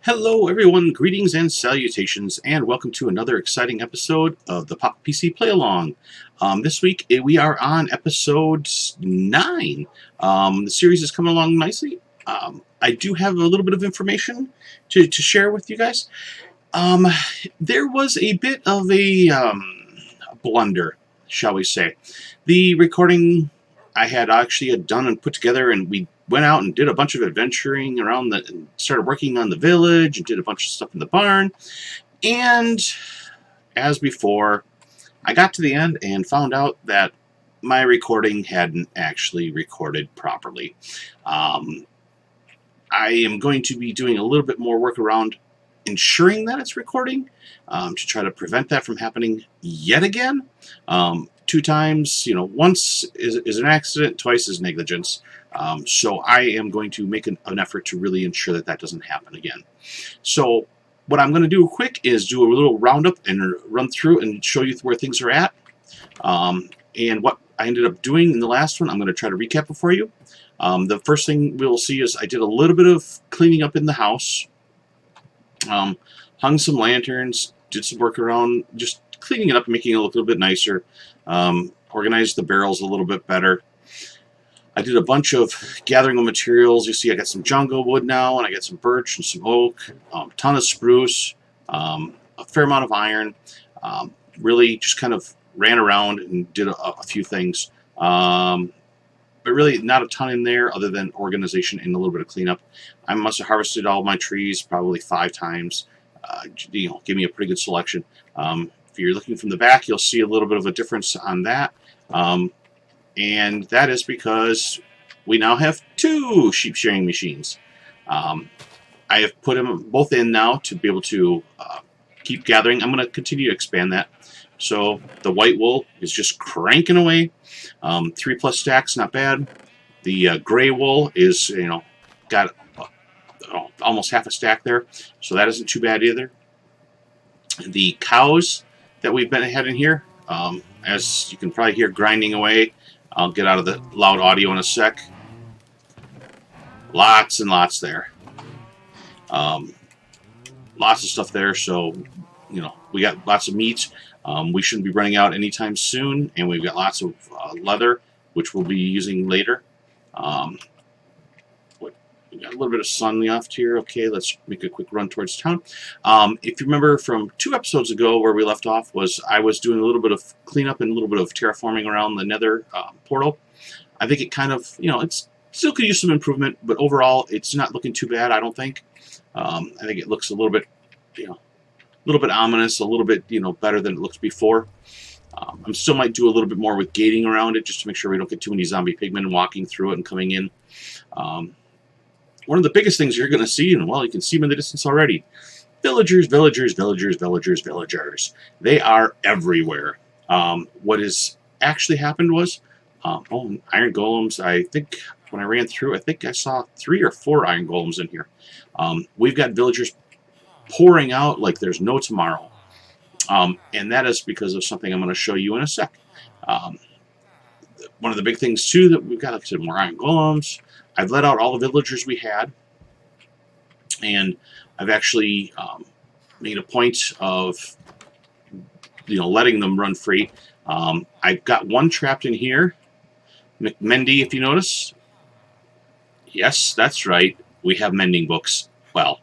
Hello everyone, greetings and salutations, and welcome to another exciting episode of the PapaPC Play Along. This week we are on episode 9. The series is coming along nicely. I do have a little bit of information to share with you guys. There was a bit of a blunder, shall we say. The recording I had done and put together, and we went out and did a bunch of adventuring around and started working on the village and did a bunch of stuff in the barn. And as before, I got to the end and found out that my recording hadn't actually recorded properly. I am going to be doing a little bit more work around ensuring that it's recording to try to prevent that from happening yet again. 2 times, once is an accident, twice is negligence. So I am going to make an effort to really ensure that that doesn't happen again. So what I'm going to do quick is do a little roundup and run through and show you where things are at. And what I ended up doing in the last one, I'm going to try to recap it for you. The first thing we'll see is I did a little bit of cleaning up in the house. Hung some lanterns, did some work around just cleaning it up and making it look a little bit nicer. Organized the barrels a little bit better. I did a bunch of gathering of materials. You see I got some jungle wood now, and I got some birch and some oak, a ton of spruce, a fair amount of iron. Really just kind of ran around and did a few things. But really not a ton in there other than organization and a little bit of cleanup. I must have harvested all my trees probably 5 times. Give me a pretty good selection. If you're looking from the back, you'll see a little bit of a difference on that. And that is because we now have 2 sheep shearing machines. I have put them both in now to be able to keep gathering. I'm going to continue to expand that. So the white wool is just cranking away. 3+ stacks, not bad. The gray wool is, got almost half a stack there. So that isn't too bad either. The cows that we've been had in here, as you can probably hear grinding away. I'll get out of the loud audio in a sec. Lots and lots there. Lots of stuff there, so, we got lots of meat. We shouldn't be running out anytime soon, and we've got lots of leather, which we'll be using later. We got a little bit of sun left here. Okay, let's make a quick run towards town. If you remember from 2 episodes ago where we left off, I was doing a little bit of cleanup and a little bit of terraforming around the nether portal. I think it kind of, it still could use some improvement, but overall it's not looking too bad, I don't think. I think it looks a little bit, ominous, a little bit, better than it looked before. I still might do a little bit more with gating around it just to make sure we don't get too many zombie pigmen walking through it and coming in. One of the biggest things you're going to see, and well, you can see them in the distance already, villagers, villagers, villagers, villagers, villagers. They are everywhere. What has actually happened was, iron golems, I think when I ran through, I think I saw 3 or 4 iron golems in here. We've got villagers pouring out like there's no tomorrow. And that is because of something I'm going to show you in a sec. One of the big things, too, that we've got, like I said, more iron golems. I've let out all the villagers we had, and I've actually made a point of, letting them run free. I've got one trapped in here, McMendy, if you notice. Yes, that's right. We have mending books. Well,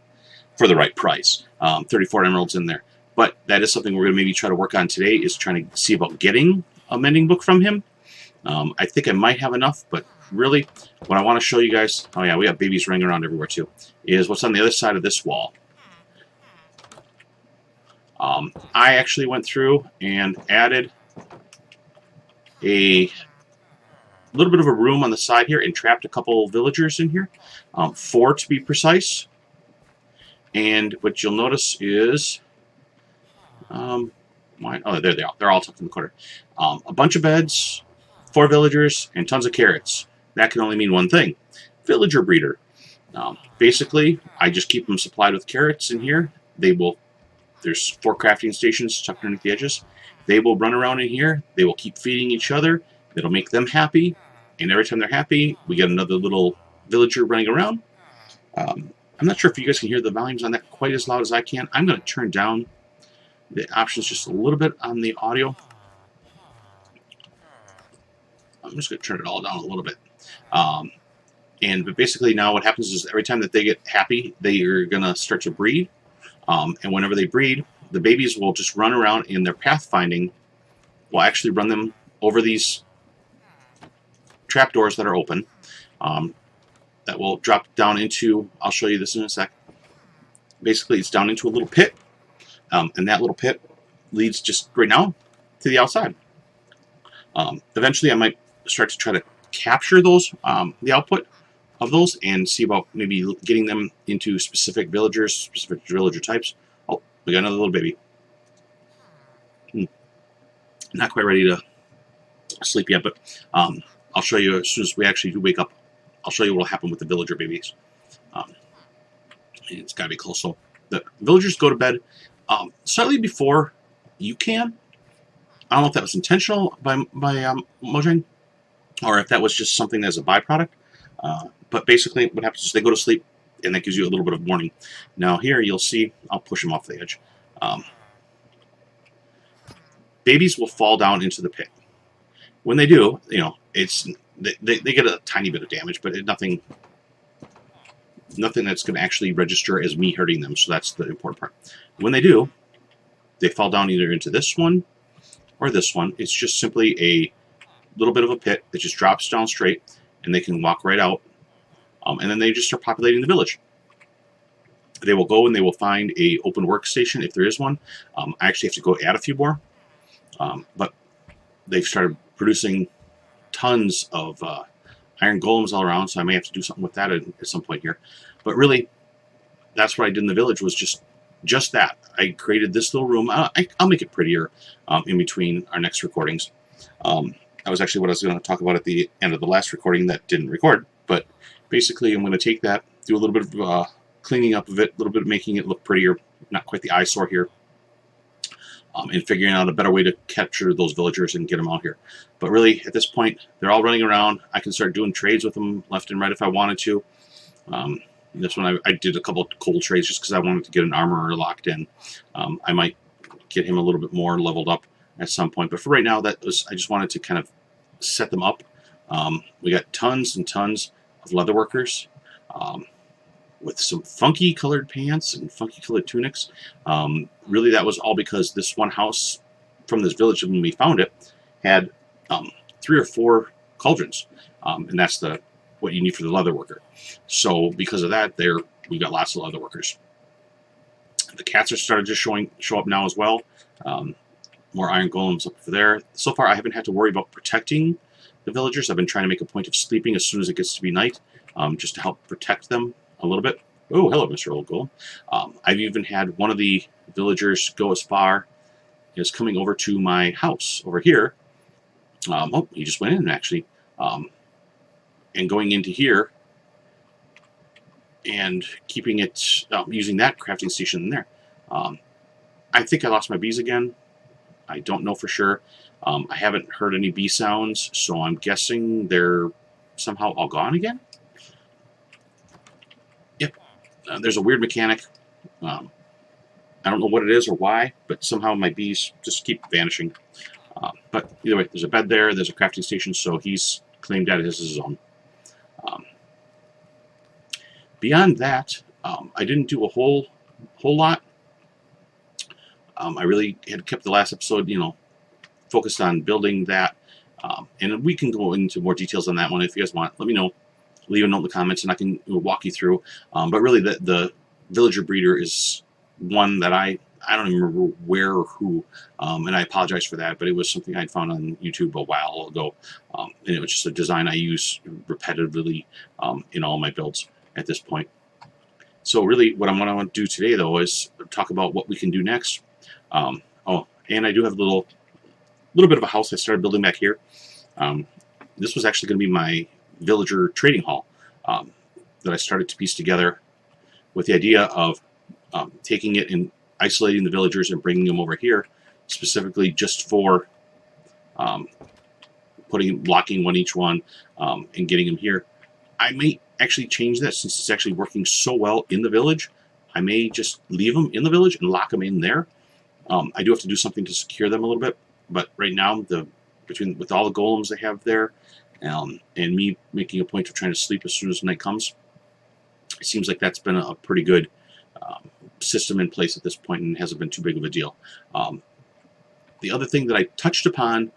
for the right price. 34 emeralds in there. But that is something we're going to maybe try to work on today, is trying to see about getting a mending book from him. I think I might have enough, but really, what I want to show you guys, oh yeah, we have babies running around everywhere too, is what's on the other side of this wall. I actually went through and added a little bit of a room on the side here and trapped a couple villagers in here, 4 to be precise. And what you'll notice is, oh, there they are. They're all tucked in the corner. A bunch of beds, 4 villagers, and tons of carrots. That can only mean one thing: villager breeder. Basically, I just keep them supplied with carrots in here. There's 4 crafting stations tucked underneath the edges. They will run around in here. They will keep feeding each other. It'll make them happy. And every time they're happy, we get another little villager running around. I'm not sure if you guys can hear the volumes on that quite as loud as I can. I'm going to turn down the options just a little bit on the audio. I'm just going to turn it all down a little bit. But basically now what happens is every time that they get happy, they are going to start to breed. And whenever they breed, the babies will just run around, and their pathfinding will actually run them over these trapdoors that are open. That will drop down into, I'll show you this in a sec. Basically, it's down into a little pit. And that little pit leads just right now to the outside. Eventually, I might start to try to capture those, the output of those, and see about maybe getting them into specific villagers, specific villager types. Oh, we got another little baby. Not quite ready to sleep yet, but I'll show you as soon as we actually do wake up. I'll show you what will happen with the villager babies. It's got to be close. So the villagers go to bed slightly before you can. I don't know if that was intentional by Mojang, or if that was just something that's a byproduct. But basically, what happens is they go to sleep, and that gives you a little bit of warning. Now here, you'll see, I'll push them off the edge. Babies will fall down into the pit. When they do, you know, they get a tiny bit of damage, but nothing that's going to actually register as me hurting them. So that's the important part. When they do, they fall down either into this one or this one. It's just simply a little bit of a pit that just drops down straight, and they can walk right out. And then they just start populating the village. They will go and they will find a open workstation if there is one. I actually have to go add a few more. But they've started producing tons of iron golems all around, so I may have to do something with that at some point here. But really, that's what I did in the village, was just that. I created this little room. I'll make it prettier in between our next recordings. That was actually what I was going to talk about at the end of the last recording that didn't record. But basically, I'm going to take that, do a little bit of cleaning up of it, a little bit of making it look prettier, not quite the eyesore here. And figuring out a better way to capture those villagers and get them out here. But really, at this point, they're all running around. I can start doing trades with them left and right if I wanted to. This one, I did a couple of cold trades just because I wanted to get an armorer locked in. I might get him a little bit more leveled up at some point. But for right now, I just wanted to kind of set them up. We got tons and tons of leather workers. With some funky colored pants and funky colored tunics. Really, that was all because this one house from this village, when we found it, had 3 or 4 cauldrons, and that's what you need for the leather worker. So because of that, we got lots of leather workers. The cats are started to show up now as well. More iron golems up over there. So far, I haven't had to worry about protecting the villagers. I've been trying to make a point of sleeping as soon as it gets to be night, just to help protect them a little bit. Oh, hello, Mr. Old Golem. I've even had one of the villagers go as far as coming over to my house over here. Oh, he just went in, actually. And going into here and keeping it, using that crafting station in there. I think I lost my bees again. I don't know for sure. I haven't heard any bee sounds, so I'm guessing they're somehow all gone again. Yep. There's a weird mechanic. I don't know what it is or why, but somehow my bees just keep vanishing. But either way, there's a bed there, there's a crafting station, so he's claimed that as his own. Beyond that, I didn't do a whole lot. I really had kept the last episode, focused on building that. And we can go into more details on that one if you guys want. Let me know. Leave a note in the comments, and I can walk you through. But really, the villager breeder is one that I don't even remember where or who, and I apologize for that, but it was something I'd found on YouTube a while ago, and it was just a design I use repetitively in all my builds at this point. So really, what I'm going to do today, though, is talk about what we can do next. Oh, and I do have a little bit of a house I started building back here. This was actually going to be my villager trading hall that I started to piece together with the idea of taking it and isolating the villagers and bringing them over here specifically just for locking one each one and getting them here. I may actually change that since it's actually working so well in the village. I may just leave them in the village and lock them in there. I do have to do something to secure them a little bit, but right now, with all the golems they have there, and me making a point of trying to sleep as soon as night comes, it seems like that's been a pretty good system in place at this point, and hasn't been too big of a deal. The other thing that I touched upon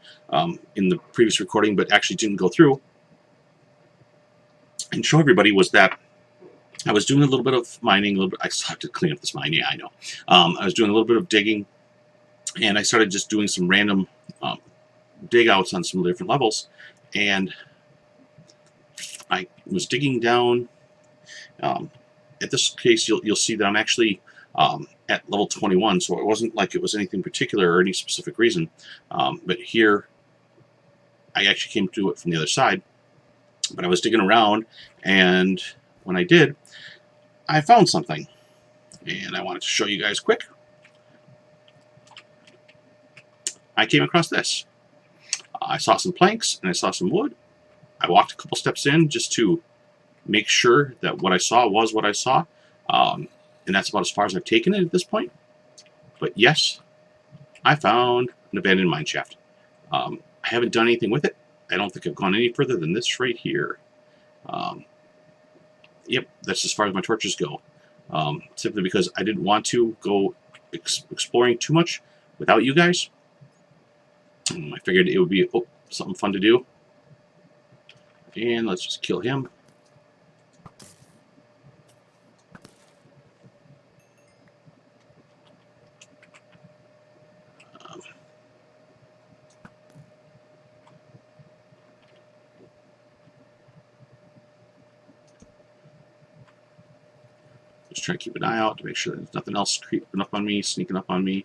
in the previous recording, but actually didn't go through and show everybody, was that I was doing a little bit of mining. I still have to clean up this mine. Yeah, I know. I was doing a little bit of digging, and I started just doing some random dig outs on some different levels. And I was digging down. At this case, you'll see that I'm actually at level 21, so it wasn't like it was anything particular or any specific reason. But here, I actually came to it from the other side. But I was digging around, and when I did, I found something. And I wanted to show you guys quick. I came across this. I saw some planks, and I saw some wood. I walked a couple steps in just to make sure that what I saw was what I saw. And that's about as far as I've taken it at this point. But yes, I found an abandoned mineshaft. I haven't done anything with it. I don't think I've gone any further than this right here. Yep, that's as far as my torches go. Simply because I didn't want to go exploring too much without you guys. I figured it would be something fun to do. And let's just kill him. Just try to keep an eye out to make sure there's nothing else creeping up on me, sneaking up on me.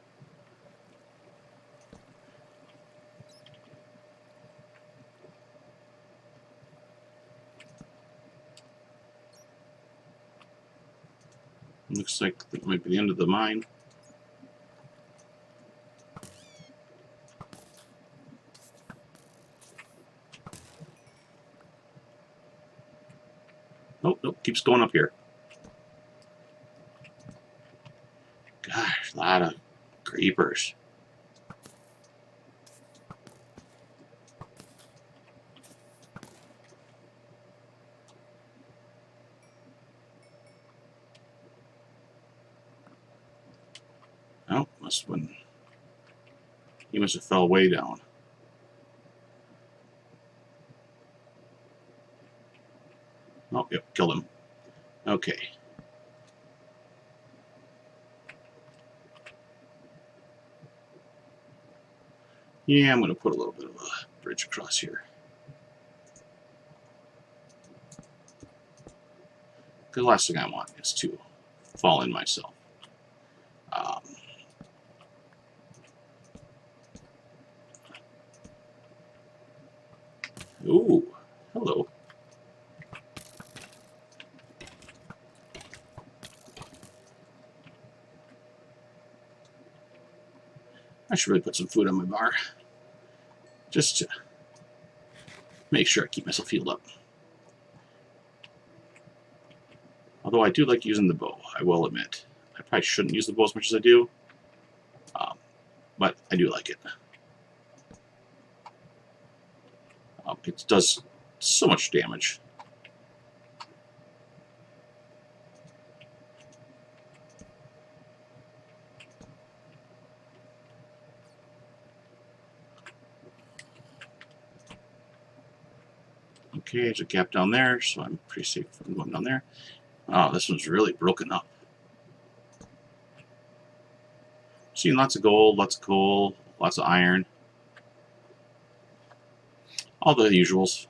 Looks like that might be the end of the mine. Oh, nope, keeps going up here. Gosh, a lot of creepers. Oh, he must have fell way down. Oh, yep, killed him. Okay. Yeah, I'm going to put a little bit of a bridge across here. Because the last thing I want is to fall in myself. Ooh, hello. I should really put some food on my bar, just to make sure I keep myself healed up. Although I do like using the bow, I will admit. I probably shouldn't use the bow as much as I do, but I do like it. It does so much damage. Okay, there's a gap down there, so I'm pretty safe from going down there. Oh, this one's really broken up. Seeing lots of gold, lots of coal, lots of iron. All the usuals.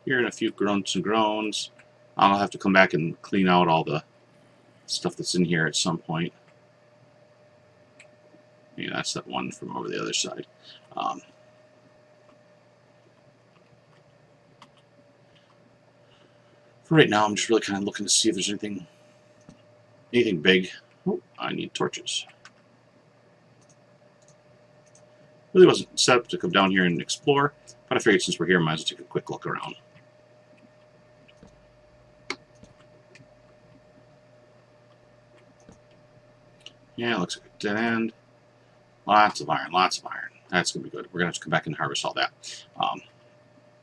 Hearing a few grunts and groans. I'll have to come back and clean out all the stuff that's in here at some point. Yeah, that's that one from over the other side. For right now, I'm just really kind of looking to see if there's anything big. Oh, I need torches. Really wasn't set up to come down here and explore, but I figured since we're here, I might as well take a quick look around. Yeah, it looks like a dead end. Lots of iron, lots of iron. That's going to be good. We're going to have to come back and harvest all that.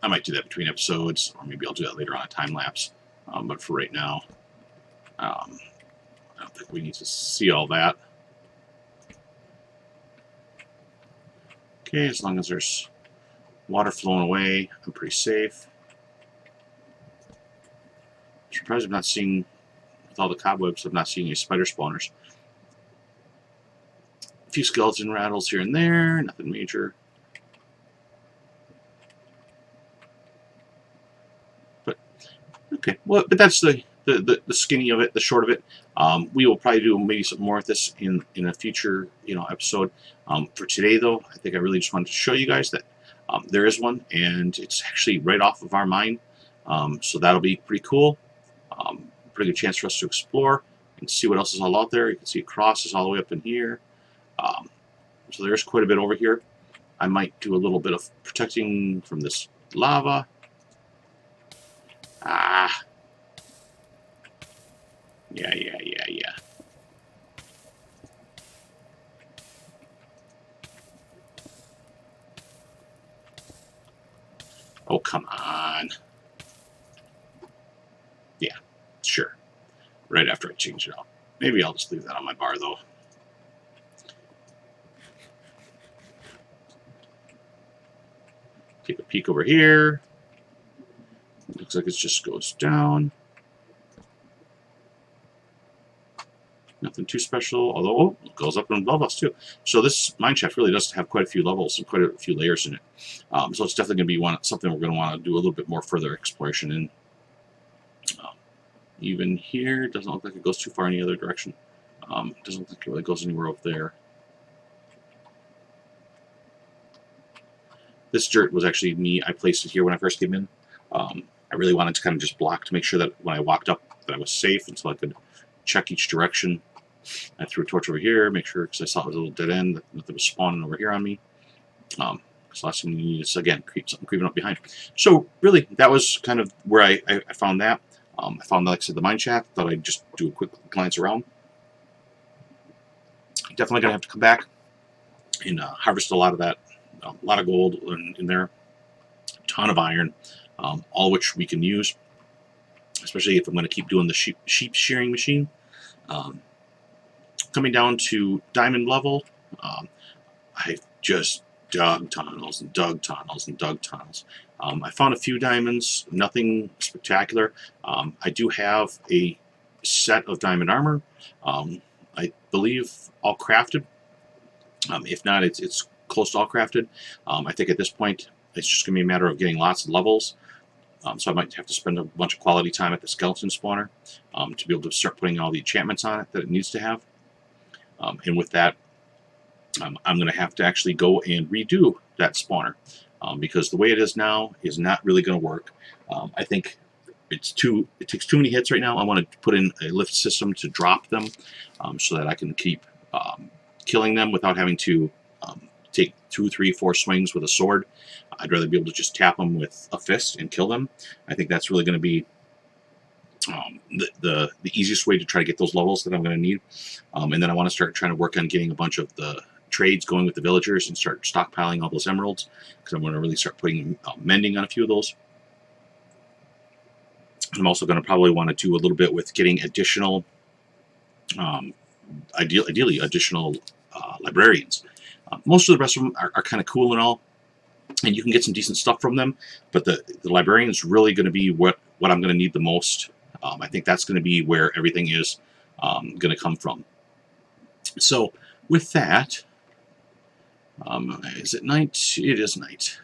I might do that between episodes, or maybe I'll do that later on a time lapse. But for right now, I don't think we need to see all that. Okay, as long as there's water flowing away, I'm pretty safe. I'm surprised I'm not seeing, with all the cobwebs, I'm not seeing any spider spawners. A few skeleton rattles here and there, nothing major. But okay, well, but that's the skinny of it, the short of it. We will probably do maybe some more of this in a future episode. For today, though, I think I really just wanted to show you guys that there is one, and it's actually right off of our mine. So that'll be pretty cool. Pretty good chance for us to explore and see what else is all out there. You can see crosses all the way up in here. So there's quite a bit over here. I might do a little bit of protecting from this lava. Yeah. Oh, come on. Yeah, sure. Right after I change it out. Maybe I'll just leave that on my bar, though. Take a peek over here. Looks like it just goes down. Nothing too special, although it goes up and above us too. So this mineshaft really does have quite a few levels and quite a few layers in it. So it's definitely going to be something we're going to want to do a little bit more further exploration in. Even here, it doesn't look like it goes too far in any other direction. It doesn't look like it really goes anywhere up there. This dirt was actually me. I placed it here when I first came in. I really wanted to kind of just block to make sure that when I walked up that I was safe, and so I could check each direction. I threw a torch over here, make sure, because I saw it was a little dead end, that nothing was spawning over here on me. Because last thing you need is, again, something creeping up behind. So really, that was kind of where I found that. I found, like I said, the mineshaft. Thought I'd just do a quick glance around. Definitely gonna have to come back and harvest a lot of that. A lot of gold in there, a ton of iron, all which we can use, especially if I'm going to keep doing the sheep shearing machine. Coming down to diamond level, I've just dug tunnels and dug tunnels and dug tunnels. I found a few diamonds, nothing spectacular. I do have a set of diamond armor, I believe all crafted. If not, it's close to all crafted. I think at this point it's just going to be a matter of getting lots of levels. So I might have to spend a bunch of quality time at the skeleton spawner to be able to start putting all the enchantments on it that it needs to have. And with that, I'm going to have to actually go and redo that spawner because the way it is now is not really going to work. I think it takes too many hits right now. I want to put in a lift system to drop them so that I can keep killing them without having to take 2, 3, 4 swings with a sword. I'd rather be able to just tap them with a fist and kill them. I think that's really going to be the easiest way to try to get those levels that I'm going to need. And then I want to start trying to work on getting a bunch of the trades going with the villagers and start stockpiling all those emeralds because I'm going to really start putting mending on a few of those. I'm also going to probably want to do a little bit with getting additional, ideally additional librarians. Most of the rest of them are kind of cool and all, and you can get some decent stuff from them, but the librarian is really going to be what I'm going to need the most. I think that's going to be where everything is going to come from. So with that, is it night? It is night.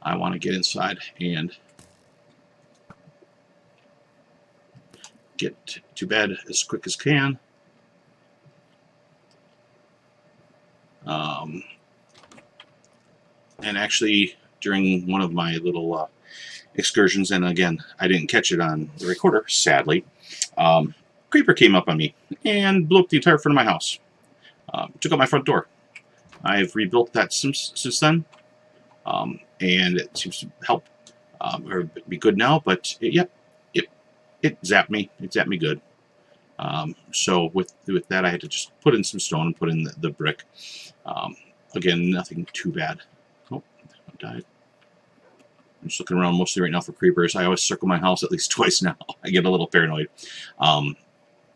I want to get inside and get to bed as quick as can. And actually, during one of my little excursions, and again, I didn't catch it on the recorder, sadly, creeper came up on me and blew up the entire front of my house. Took out my front door. I've rebuilt that since then, and it seems to help or be good now. But yep, it zapped me. It zapped me good. So with that, I had to just put in some stone and put in the brick. Again, nothing too bad. Oh, I died. I'm just looking around mostly right now for creepers. I always circle my house at least twice now. I get a little paranoid. And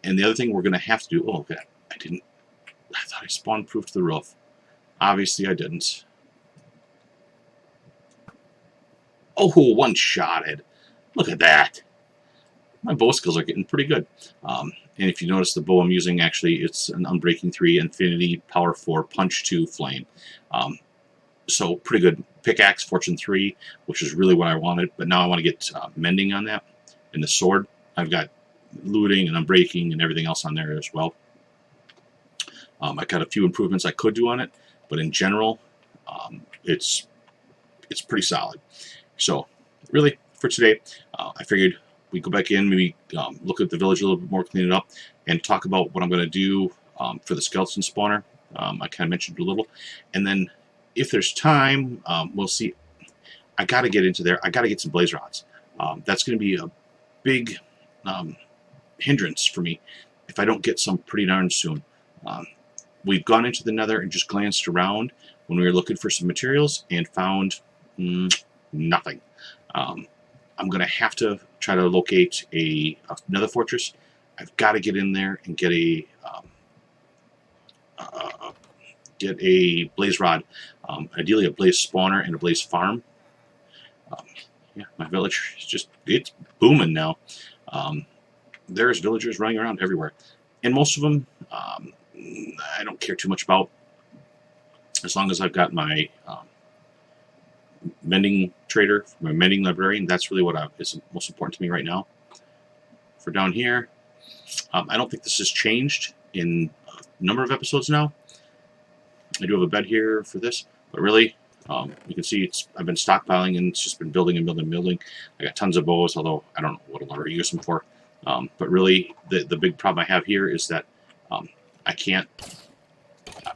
the other thing we're going to have to do... Oh, okay. I thought I spawn-proofed the roof. Obviously, I didn't. Oh, one-shotted. Look at that. My bow skills are getting pretty good. And if you notice, the bow I'm using, actually, it's an Unbreaking 3, Infinity, Power 4, Punch 2, Flame. So pretty good. Pickaxe, Fortune 3, which is really what I wanted. But now I want to get Mending on that. And the sword, I've got Looting and Unbreaking and everything else on there as well. I got a few improvements I could do on it. But in general, it's pretty solid. So really, for today, I figured we go back in, maybe look at the village a little bit more, clean it up, and talk about what I'm going to do for the skeleton spawner. I kind of mentioned a little. And then if there's time, we'll see. I got to get into there. I got to get some blaze rods. That's going to be a big hindrance for me if I don't get some pretty darn soon. We've gone into the nether and just glanced around when we were looking for some materials and found nothing. I'm going to have to try to locate another fortress. I've got to get in there and get a blaze rod, ideally a blaze spawner and a blaze farm. Yeah, my village is it's booming now. There's villagers running around everywhere, and most of them I don't care too much about, as long as I've got my mending trader, my mending librarian. That's really what is most important to me right now. For down here, I don't think this has changed in a number of episodes now. I do have a bed here for this, but really, you can see I've been stockpiling, and it's just been building and building and building. I got tons of bows, although I don't know what I'll ever use them for. But really, the big problem I have here is that I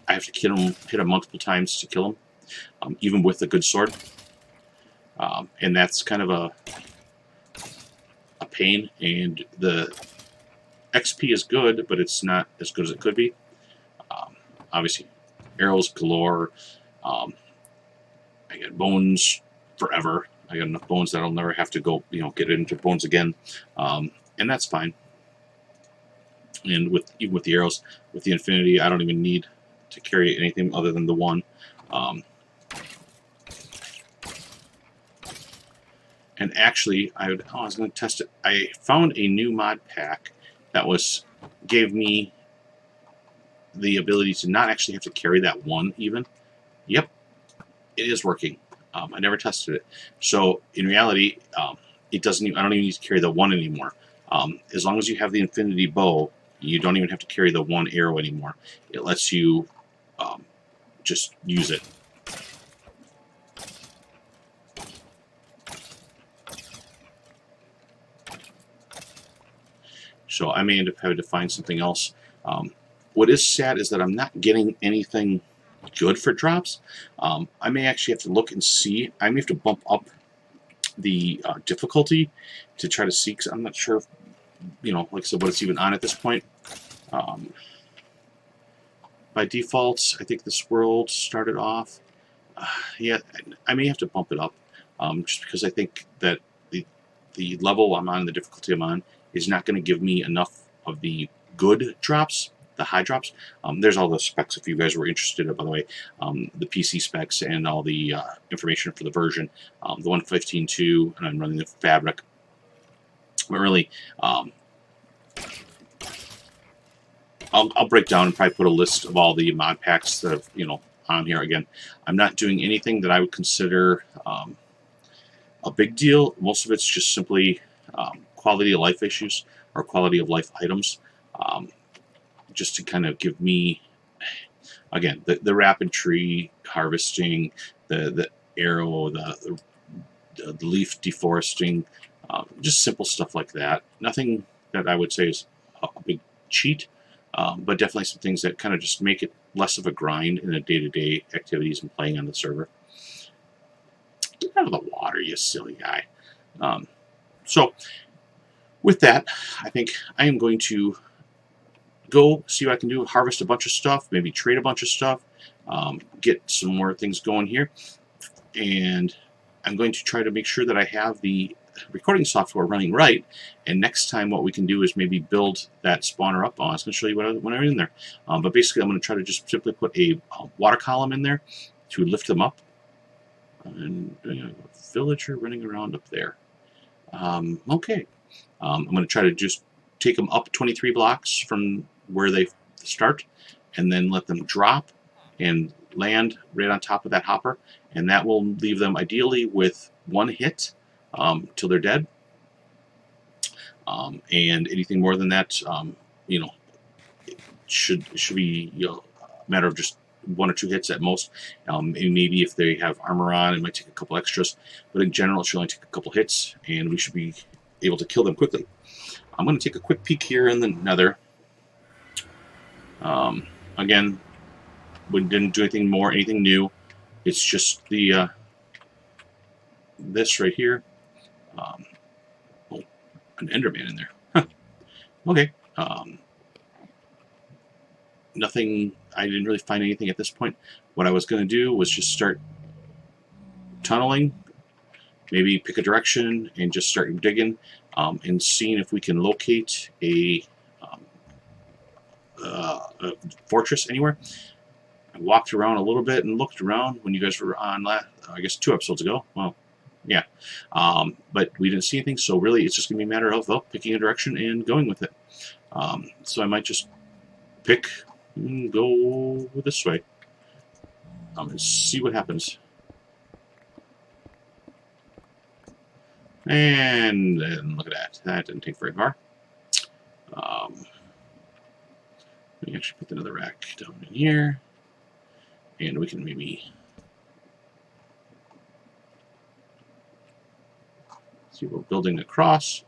have to hit them multiple times to kill them, even with a good sword. And that's kind of a pain, and the XP is good, but it's not as good as it could be. Obviously, arrows galore. I get bones forever. I got enough bones that I'll never have to go, get into bones again, and that's fine. And even with the arrows, with the Infinity, I don't even need to carry anything other than the one. And actually, I was going to test it. I found a new mod pack that gave me the ability to not actually have to carry that one even. Yep, it is working. I never tested it. So in reality, it doesn't. I don't even need to carry the one anymore. As long as you have the Infinity bow, you don't even have to carry the one arrow anymore. It lets you just use it. So I may end up having to find something else. What is sad is that I'm not getting anything good for drops. I may actually have to look and see. I may have to bump up the difficulty to try to see, because I'm not sure if, like I said, what it's even on at this point. By default, I think this world started off. Yeah, I may have to bump it up, just because I think that the level I'm on, the difficulty I'm on, is not going to give me enough of the good drops, the high drops. There's all the specs if you guys were interested, by the way, the PC specs and all the information for the version, the 1.15.2, and I'm running the Fabric. But really, I'll break down and probably put a list of all the mod packs that have, on here. Again, I'm not doing anything that I would consider a big deal. Most of it's just simply quality of life issues or quality of life items, just to kind of give me, again, the rapid tree harvesting, the arrow, the leaf deforesting, just simple stuff like that. Nothing that I would say is a big cheat. but definitely some things that kind of just make it less of a grind in the day-to-day activities and playing on the server. Get out of the water, you silly guy. So with that, I think I am going to go see what I can do, harvest a bunch of stuff, maybe trade a bunch of stuff, get some more things going here, and I'm going to try to make sure that I have the recording software running right, and next time what we can do is maybe build that spawner up. I was going to show you when I'm in there, but basically I'm going to try to just simply put a water column in there to lift them up, and a villager running around up there. Okay, I'm going to try to just take them up 23 blocks from where they start, and then let them drop and land right on top of that hopper, and that will leave them ideally with one hit till they're dead. And anything more than that, you know, it should be, you know, a matter of just 1 or 2 hits at most. And maybe if they have armor on, it might take a couple extras, but in general it should only take a couple hits, and we should be able to kill them quickly. I'm going to take a quick peek here in the nether. Again, we didn't do anything new. It's just the this right here. Oh, an Enderman in there. Huh. Okay. Nothing. I didn't really find anything at this point. What I was going to do was just start tunneling, maybe pick a direction and just start digging, and seeing if we can locate a fortress anywhere. I walked around a little bit and looked around when you guys were on I guess 2 episodes ago. Well, yeah, but we didn't see anything, so really it's just going to be a matter of picking a direction and going with it. So I might just pick and go this way and see what happens. And look at that. That didn't take very far. Let me actually put another rack down in here, and we can maybe see we're building across.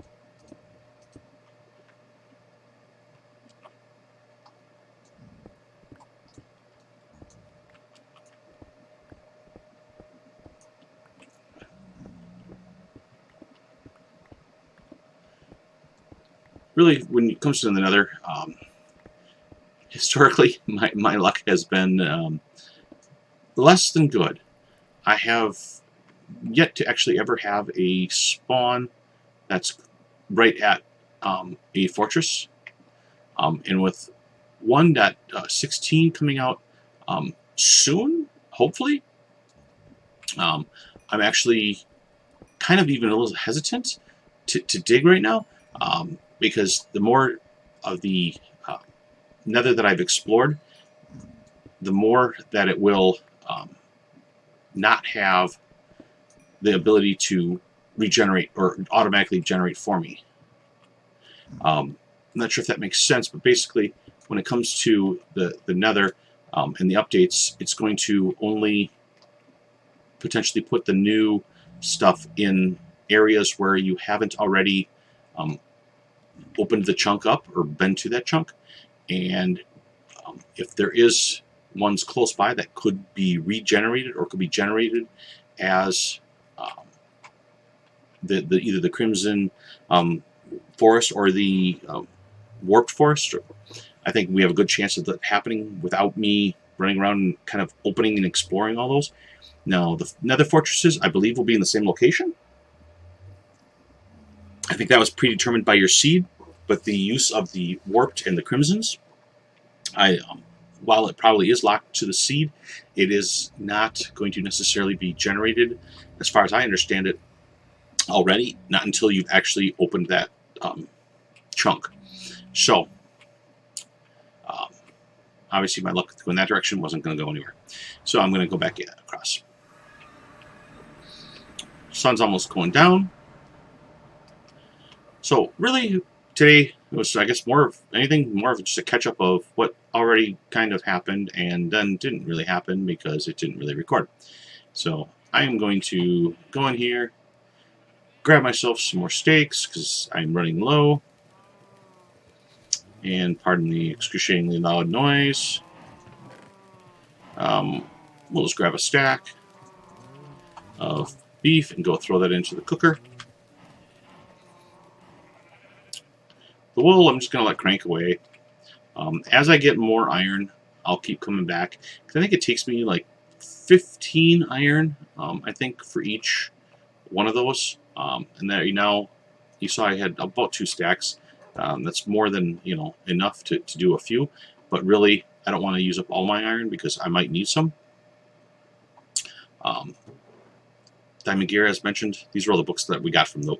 Really, when it comes to the nether, historically, my luck has been less than good. I have yet to actually ever have a spawn that's right at a fortress, and with 1.16 coming out soon, hopefully, I'm actually kind of even a little hesitant to dig right now, because the more of the nether that I've explored, the more that it will not have the ability to regenerate or automatically generate for me. I'm not sure if that makes sense, but basically when it comes to the nether and the updates, it's going to only potentially put the new stuff in areas where you haven't already opened the chunk up or been to that chunk. And if there is ones close by that could be regenerated or could be generated as either the Crimson Forest or the Warped Forest, I think we have a good chance of that happening without me running around and kind of opening and exploring all those. Now, the nether fortresses, I believe, will be in the same location. I think that was predetermined by your seed, but the use of the Warped and the Crimsons, while it probably is locked to the seed, it is not going to necessarily be generated, as far as I understand it, already, not until you've actually opened that chunk. So, obviously my luck to go in that direction wasn't going to go anywhere. So I'm going to go back across. Sun's almost going down. So really, today it was, I guess, more of just a catch-up of what already kind of happened and then didn't really happen because it didn't really record. So I am going to go in here, grab myself some more steaks because I'm running low, And pardon the excruciatingly loud noise. We'll just grab a stack of beef and go throw that into the cooker. The wool, I'm just going to let crank away. As I get more iron, I'll keep coming back. I think it takes me like 15 iron, I think, for each one of those. And there, you saw I had about 2 stacks. That's more than enough to do a few. But really, I don't want to use up all my iron because I might need some. Diamond Gear, as mentioned, these were all the books that we got from the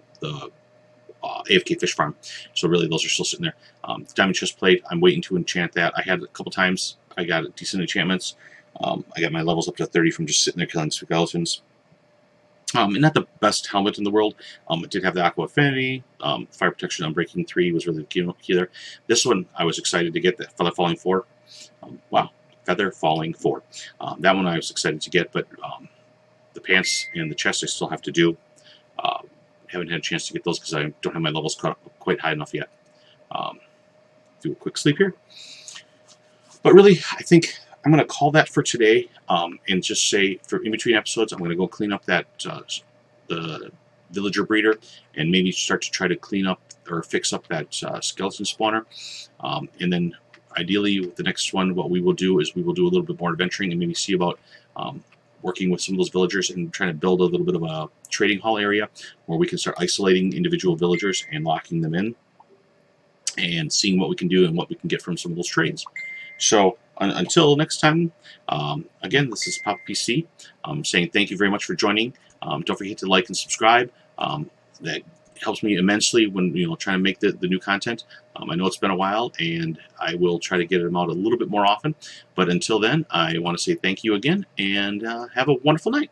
AFK Fish Farm. So really, those are still sitting there. Diamond Chest Plate, I'm waiting to enchant that. I had a couple times. I got decent enchantments. I got my levels up to 30 from just sitting there killing skeletons. And not the best helmet in the world. It did have the Aqua Affinity. Fire Protection on Breaking 3 was really key there. This one, I was excited to get, the Feather Falling 4. Wow, Feather Falling 4. That one I was excited to get, but the pants and the chest I still have to do. Haven't had a chance to get those because I don't have my levels quite high enough yet. Do a quick sleep here. But really, I think I'm going to call that for today, and just say for in between episodes, I'm going to go clean up that the villager breeder, and maybe start to try to clean up or fix up that skeleton spawner. And then ideally, with the next one, what we will do is we will do a little bit more adventuring and maybe see about working with some of those villagers and trying to build a little bit of a trading hall area where we can start isolating individual villagers and locking them in and seeing what we can do and what we can get from some of those trades. So until next time, again, this is PapaPC saying thank you very much for joining. Don't forget to like and subscribe. That helps me immensely when trying to make the new content. I know it's been a while, and I will try to get them out a little bit more often. But until then, I want to say thank you again, and have a wonderful night.